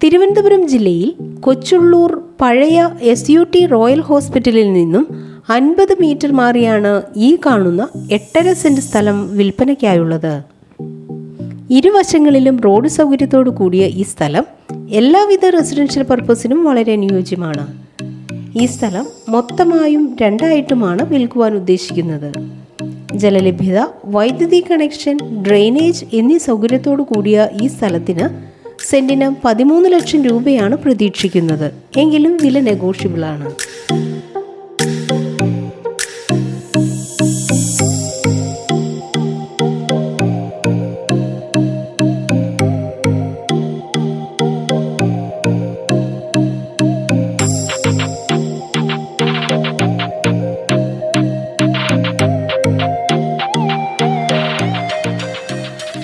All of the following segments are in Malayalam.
തിരുവനന്തപുരം ജില്ലയിൽ കൊച്ചുള്ളൂർ പഴയ SUT റോയൽ ഹോസ്പിറ്റലിൽ നിന്നും 50 മീറ്റർ മാറിയാണ് ഈ കാണുന്ന 8.5 സെന്റ് സ്ഥലം വിൽപ്പനയ്ക്കായുള്ളത്. ഇരുവശങ്ങളിലും റോഡ് സൗകര്യത്തോടു കൂടിയ ഈ സ്ഥലം എല്ലാവിധ റെസിഡൻഷ്യൽ പർപ്പസിനും വളരെ അനുയോജ്യമാണ്. ഈ സ്ഥലം മൊത്തമായും രണ്ടായിട്ടുമാണ് വിൽക്കുവാൻ ഉദ്ദേശിക്കുന്നത്. ജലലഭ്യത, വൈദ്യുതി കണക്ഷൻ, ഡ്രെയിനേജ് എന്നീ സൗകര്യത്തോടു കൂടിയ ഈ സ്ഥലത്തിന് സെന്റിന് 13 ലക്ഷം രൂപയാണ് പ്രതീക്ഷിക്കുന്നത്. എങ്കിലും വില നെഗോഷ്യബിളാണ്.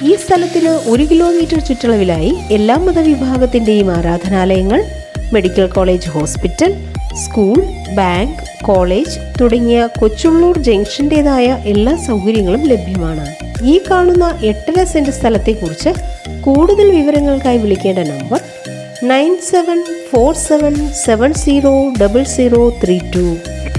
ഈ സ്ഥലത്തിന് 1 കിലോമീറ്റർ ചുറ്റളവിലായി എല്ലാ മതവിഭാഗത്തിൻ്റെയും ആരാധനാലയങ്ങൾ, medical college, hospital, school, bank, college തുടങ്ങിയ കൊച്ചുള്ളൂർ ജംഗ്ഷൻ്റെതായ എല്ലാ സൗകര്യങ്ങളും ലഭ്യമാണ്. ഈ കാണുന്ന 8.5 സെന്റ് സ്ഥലത്തെക്കുറിച്ച് കൂടുതൽ വിവരങ്ങൾക്കായി വിളിക്കേണ്ട നമ്പർ 9747700032.